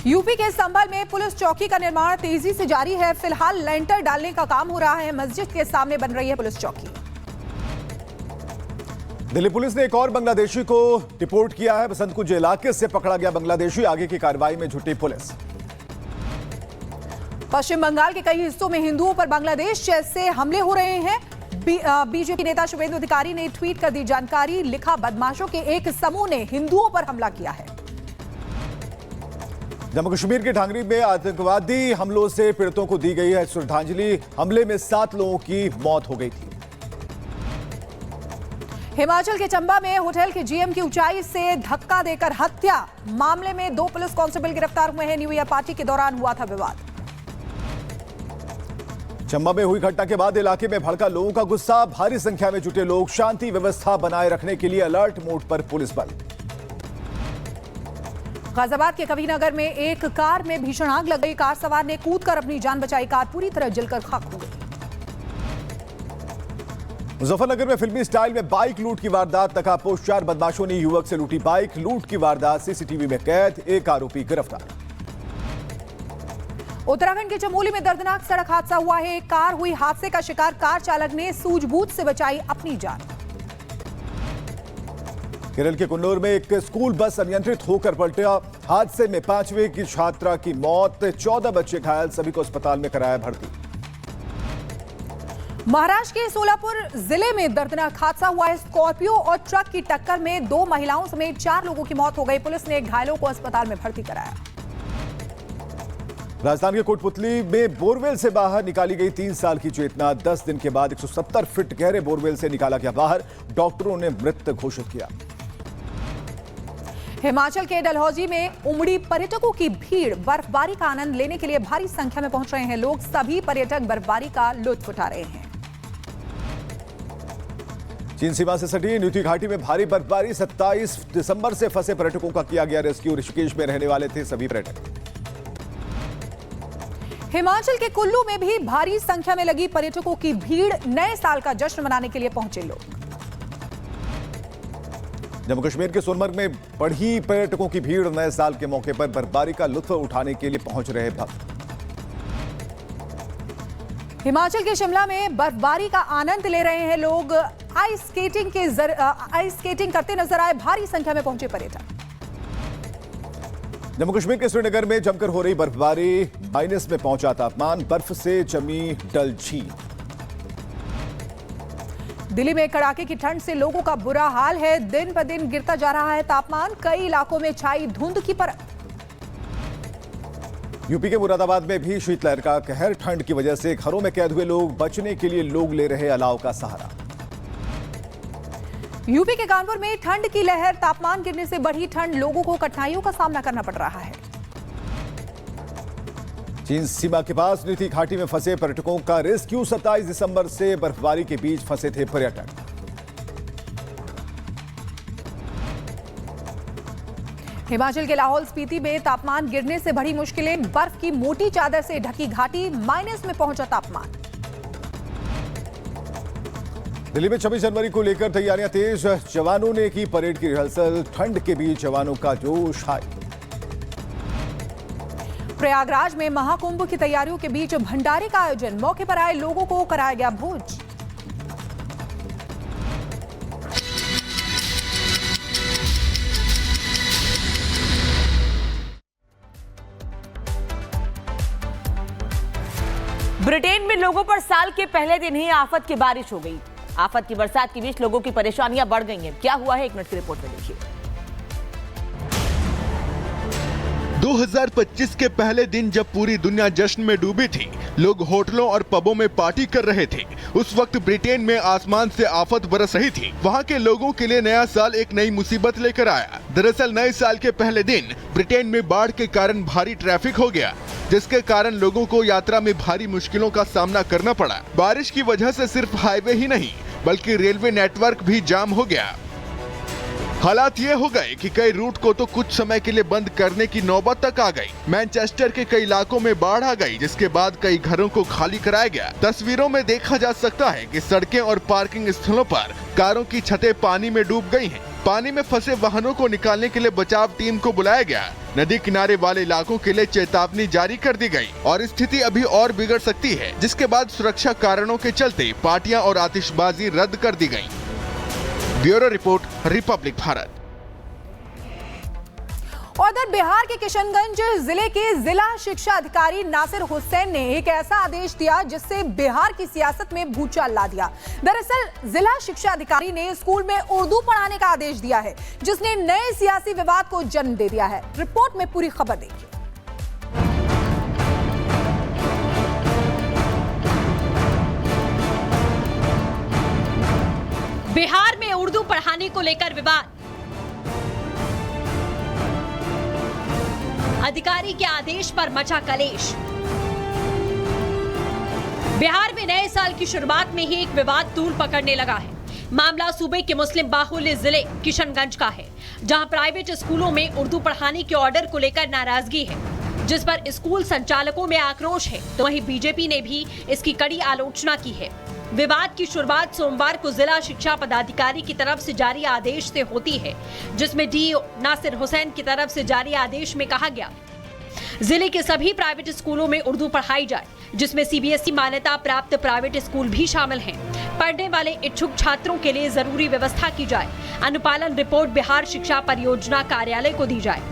UP के संभल में police चौकी का निर्माण तेजी से जारी है। फिलहाल लेंटर डालने का काम हो रहा है। मस्जिद के सामने बन रही है पुलिस चौकी। दिल्ली पुलिस ने एक और बांग्लादेशी को डिपोर्ट किया है। बसंतकुंज इलाके से पकड़ा गया बांग्लादेशी, आगे की कार्रवाई में जुटी पुलिस। पश्चिम बंगाल के कई हिस्सों में हिंदुओं पर बांग्लादेश जैसे हमले हो रहे हैं। बीजेपी नेता शुभेंदु अधिकारी ने ट्वीट कर दी जानकारी। लिखा, बदमाशों के एक समूह ने हिंदुओं पर हमला किया है। जम्मू कश्मीर के ढांगरी में आतंकवादी हमलों से पीड़ितों को दी गई है श्रद्धांजलि। हमले में 7 लोगों की मौत हो गई थी। हिमाचल के चंबा में होटल के जीएम की ऊंचाई से धक्का देकर हत्या। मामले में 2 पुलिस कांस्टेबल गिरफ्तार हुए हैं। न्यू ईयर पार्टी के दौरान हुआ था विवाद। चंबा में हुई घटना के बाद इलाके में भड़का लोगों का गुस्सा। भारी संख्या में जुटे लोग। शांति व्यवस्था बनाए रखने के लिए अलर्ट मोड पर पुलिस बल। गाजियाबाद के कबीरनगर में एक कार में भीषण आग लग गई। कार सवार ने कूदकर अपनी जान बचाई। कार पूरी तरह जलकर खाक हो गई। मुजफ्फरनगर में फिल्मी स्टाइल में बाइक लूट की वारदात। नकाबपोश 4 बदमाशों ने युवक से लूटी बाइक। लूट की वारदात सीसीटीवी में कैद। एक आरोपी गिरफ्तार। उत्तराखंड के चमोली में दर्दनाक सड़क हादसा हुआ है। एक कार हुई हादसे का शिकार। कार चालक ने सूझबूझ से बचाई अपनी जान। केरल के कुन्नूर में एक स्कूल बस अनियंत्रित होकर पलटा। हादसे में 5वीं की छात्रा की मौत। 14 बच्चे घायल। सभी को अस्पताल में कराया भर्ती। महाराष्ट्र के सोलापुर जिले में दर्दनाक हादसा हुआ है। स्कॉर्पियो और ट्रक की टक्कर में 2 महिलाओं समेत 4 लोगों की मौत हो गई। पुलिस ने घायलों को अस्पताल में भर्ती कराया। राजस्थान के कोटपुतली में बोरवेल से बाहर निकाली गई 3 साल की चेतना। 10 दिन के बाद 170 फीट गहरे बोरवेल से निकाला गया बाहर। डॉक्टरों ने मृत घोषित किया। हिमाचल के डलहौजी में उमड़ी पर्यटकों की भीड़। बर्फबारी का आनंद लेने के लिए भारी संख्या में पहुंच रहे हैं लोग। सभी पर्यटक बर्फबारी का लुत्फ उठा रहे हैं। चीन सीमा से सटी न्यूती घाटी में भारी बर्फबारी। 27 दिसंबर से फंसे पर्यटकों का किया गया रेस्क्यू। ऋषिकेश में रहने वाले थे सभी पर्यटक। हिमाचल के कुल्लू में भी भारी संख्या में लगी पर्यटकों की भीड़। नए साल का जश्न मनाने के लिए पहुंचे लोग। जम्मू कश्मीर के सोनमर्ग में बढ़ी पर्यटकों की भीड़। नए साल के मौके पर बर्फबारी का लुत्फ उठाने के लिए पहुंच रहे भक्त। हिमाचल के शिमला में बर्फबारी का आनंद ले रहे हैं लोग। आइस स्केटिंग करते नजर आए। भारी संख्या में पहुंचे पर्यटक। जम्मू कश्मीर के श्रीनगर में जमकर हो रही बर्फबारी। माइनस में पहुंचा तापमान। बर्फ से जमी डल झील। दिल्ली में कड़ाके की ठंड से लोगों का बुरा हाल है। दिन ब दिन गिरता जा रहा है तापमान। कई इलाकों में छाई धुंध की परत। यूपी के मुरादाबाद में भी शीतलहर का कहर। ठंड की वजह से घरों में कैद हुए लोग। बचने के लिए लोग ले रहे अलाव का सहारा। यूपी के कानपुर में ठंड की लहर। तापमान गिरने से बढ़ी ठंड। लोगों को कठिनाइयों का सामना करना पड़ रहा है। चीन सीमा के पास न्यूती घाटी में फंसे पर्यटकों का रेस्क्यू। 27 दिसंबर से बर्फबारी के बीच फंसे थे पर्यटक। हिमाचल के लाहौल स्पीति में तापमान गिरने से बढ़ी मुश्किलें। बर्फ की मोटी चादर से ढकी घाटी। माइनस में पहुंचा तापमान। दिल्ली में 26 जनवरी को लेकर तैयारियां तेज। जवानों ने की परेड की रिहर्सल। ठंड के बीच जवानों का जोश हाई। प्रयागराज में महाकुंभ की तैयारियों के बीच भंडारे का आयोजन। मौके पर आए लोगों को कराया गया भोज। ब्रिटेन में लोगों पर साल के पहले दिन ही आफत की बारिश हो गई। आफत की बरसात के बीच लोगों की परेशानियां बढ़ गई हैं। क्या हुआ है, 1 मिनट की रिपोर्ट में देखिए। 2025 के पहले दिन जब पूरी दुनिया जश्न में डूबी थी, लोग होटलों और पबों में पार्टी कर रहे थे, उस वक्त ब्रिटेन में आसमान से आफत बरस रही थी। वहां के लोगों के लिए नया साल एक नई मुसीबत लेकर आया। दरअसल नए साल के पहले दिन ब्रिटेन में बाढ़ के कारण भारी ट्रैफिक हो गया, जिसके कारण लोगों को यात्रा में भारी मुश्किलों का सामना करना पड़ा। बारिश की वजह से सिर्फ हाईवे ही नहीं बल्कि रेलवे नेटवर्क भी जाम हो गया। हालात ये हो गए कि कई रूट को तो कुछ समय के लिए बंद करने की नौबत तक आ गई। मैनचेस्टर के कई इलाकों में बाढ़ आ गई, जिसके बाद कई घरों को खाली कराया गया। तस्वीरों में देखा जा सकता है कि सड़कें और पार्किंग स्थलों पर कारों की छतें पानी में डूब गई हैं। पानी में फंसे वाहनों को निकालने के लिए बचाव टीम को बुलाया गया। नदी किनारे वाले इलाकों के लिए चेतावनी जारी कर दी गई और स्थिति अभी और बिगड़ सकती है, जिसके बाद सुरक्षा कारणों के चलते पार्टियां और आतिशबाजी रद्द कर दी गयी। Bureau report, Republic Bharat. और उधर बिहार के किशनगंज जिले के जिला शिक्षा अधिकारी नासिर हुसैन ने एक ऐसा आदेश दिया जिससे बिहार की सियासत में भूचाल ला दिया। दरअसल जिला शिक्षा अधिकारी ने स्कूल में उर्दू पढ़ाने का आदेश दिया है, जिसने नए सियासी विवाद को जन्म दे दिया है। रिपोर्ट में पूरी खबर देखिए। बिहार में उर्दू पढ़ाने को लेकर विवाद, अधिकारी के आदेश पर मचा कलेश। बिहार में नए साल की शुरुआत में ही एक विवाद तूल पकड़ने लगा है। मामला सूबे के मुस्लिम बाहुल्य जिले किशनगंज का है, जहां प्राइवेट स्कूलों में उर्दू पढ़ाने के ऑर्डर को लेकर नाराजगी है, जिस पर स्कूल संचालकों में आक्रोश है, तो वहीं बीजेपी ने भी इसकी कड़ी आलोचना की है। विवाद की शुरुआत सोमवार को जिला शिक्षा पदाधिकारी की तरफ से जारी आदेश से होती है, जिसमें डीईओ नासिर हुसैन की तरफ से जारी आदेश में कहा गया जिले के सभी प्राइवेट स्कूलों में उर्दू पढ़ाई जाए, जिसमें सीबीएसई मान्यता प्राप्त प्राइवेट स्कूल भी शामिल हैं। पढ़ने वाले इच्छुक छात्रों के लिए जरूरी व्यवस्था की जाए। अनुपालन रिपोर्ट बिहार शिक्षा परियोजना कार्यालय को दी जाए।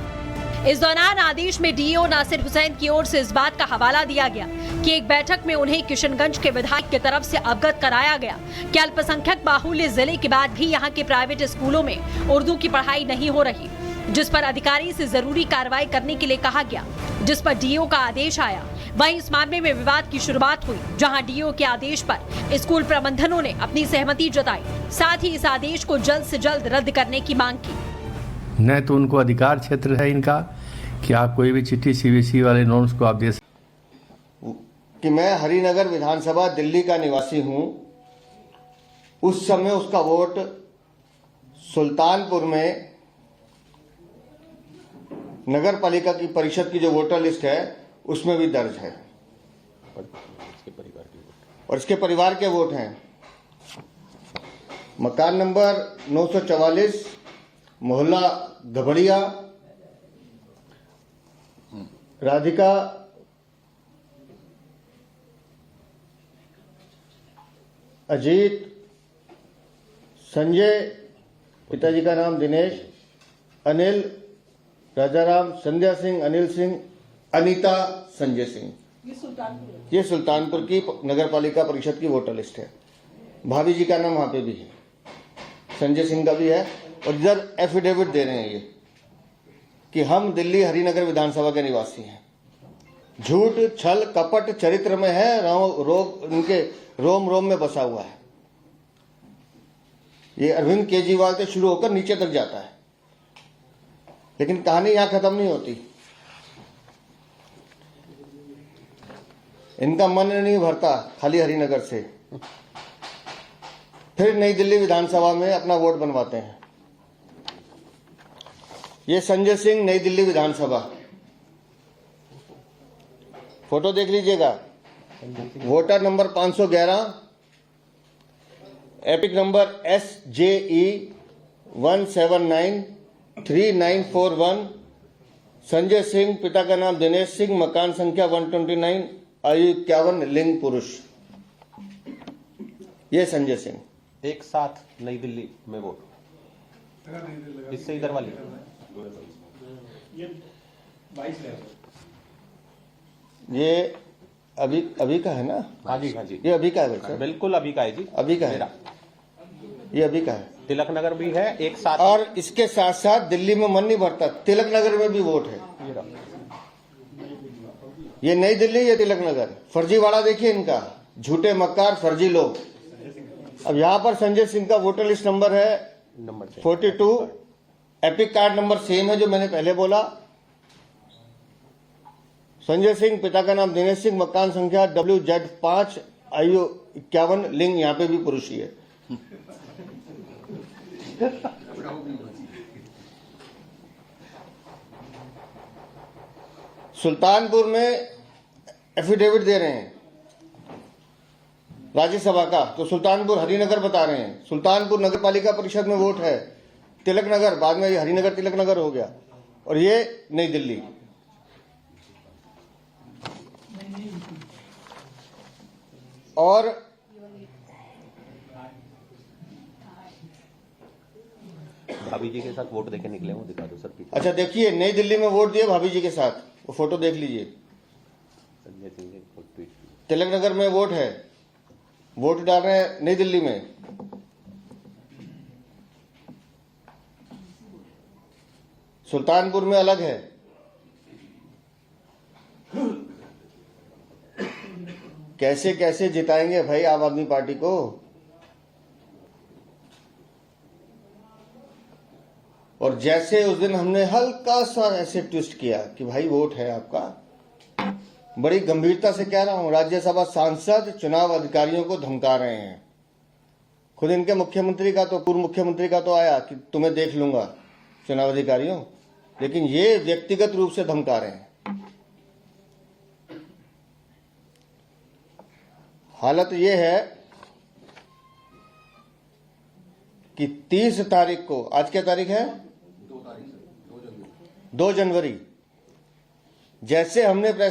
इस दौरान आदेश में डीईओ नासिर हुसैन की ओर से इस बात का हवाला दिया गया कि एक बैठक में उन्हें किशनगंज के विधायक की तरफ से अवगत कराया गया कि अल्पसंख्यक बाहुल्य जिले के बाद भी यहां के प्राइवेट स्कूलों में उर्दू की पढ़ाई नहीं हो रही, जिस पर अधिकारी से जरूरी कार्रवाई करने के लिए कहा गया, जिस पर डीईओ का आदेश आया। वहीं इस मामले में विवाद की शुरुआत हुई, जहां डीईओ के आदेश पर स्कूल प्रबंधनों ने अपनी सहमति जताई, साथ ही इस आदेश को जल्द से जल्द रद्द करने की मांग की। न तो उनको अधिकार क्षेत्र है इनका कि आप कोई भी चिट्ठी सीबीएसई वाले नॉर्म्स को आप दे कि मैं हरिनगर विधानसभा दिल्ली का निवासी हूं। उस समय उसका वोट सुल्तानपुर में नगर पालिका की परिषद की जो वोटर लिस्ट है उसमें भी दर्ज है और इसके परिवार के वोट हैं। मकान नंबर 944, मोहल्ला धबड़िया, राधिका अजीत, संजय, पिताजी का नाम दिनेश, अनिल, राजाराम, संध्या सिंह, अनिल सिंह, अनीता, संजय सिंह। ये सुल्तानपुर की नगर पालिका परिषद की वोटर लिस्ट है। भाभी जी का नाम वहां पे भी है, संजय सिंह का भी है। और इधर एफिडेविट दे रहे हैं ये कि हम दिल्ली हरिनगर विधानसभा के निवासी हैं। झूठ, छल, कपट चरित्र में है, रोग उनके रोम रोम में बसा हुआ है। ये अरविंद केजरीवाल से शुरू होकर नीचे तक जाता है, लेकिन कहानी यहां खत्म नहीं होती। इनका मन नहीं भरता खाली हरिनगर से, फिर नई दिल्ली विधानसभा में अपना वोट बनवाते हैं। ये संजय सिंह, नई दिल्ली विधानसभा, फोटो देख लीजिएगा। Voter number 511, epic number SJE 1793941। Sanjay Singh, पिता का नाम दिनेश सिंह, मकान संख्या 129, आयु 51, लिंग पुरुष। ये संजय सिंह एक साथ नई दिल्ली में वोट, इससे इधर वाली ये अभी का है ना? हाँ जी, हाँ जी, ये अभी का है सर? बिल्कुल अभी का है जी, अभी का है। ये अभी का है। तिलक नगर भी है एक साथ, और इसके साथ साथ दिल्ली में मन नहीं भरता, तिलक नगर में भी वोट है। ये नई दिल्ली, ये तिलक नगर। फर्जीवाड़ा देखिए इनका, झूठे मक्कार फर्जी लोग। अब यहाँ पर संजय सिंह का वोटर लिस्ट नंबर है number 42, epic card number same है जो मैंने पहले बोला। संजय सिंह, पिता का नाम दिनेश सिंह, मकान संख्या WZ5, आयु 51, लिंग यहाँ पे भी पुरुष ही है। सुल्तानपुर में एफिडेविट दे रहे हैं राज्यसभा का, तो सुल्तानपुर हरिनगर बता रहे हैं। सुल्तानपुर नगर पालिका परिषद में वोट है। तिलक नगर, बाद में हरिनगर तिलक नगर हो गया। और ये नई दिल्ली। और भाभी जी के साथ वोट देके निकले वो दिखा दो सर पीछे। अच्छा देखिए, नई दिल्ली में वोट दिए भाभी जी के साथ, वो फोटो देख लीजिए। संजय सिंह के फोटो। तिलक नगर में वोट है, वोट डाल रहे हैं नई दिल्ली में। सुल्तानपुर में अलग है। कैसे कैसे जिताएंगे भाई आम आदमी पार्टी को। और जैसे उस दिन हमने हल्का सा ऐसे ट्विस्ट किया कि भाई वोट है आपका, बड़ी गंभीरता से कह रहा हूं, राज्यसभा सांसद चुनाव अधिकारियों को धमका रहे हैं। खुद इनके मुख्यमंत्री का तो, पूर्व मुख्यमंत्री का तो आया कि तुम्हें देख लूंगा चुनाव अधिकारियों, लेकिन ये व्यक्तिगत रूप से धमका रहे हैं। हालत ये है कि 30 तारीख को, आज क्या तारीख है, 2 जनवरी, जैसे हमने प्रेस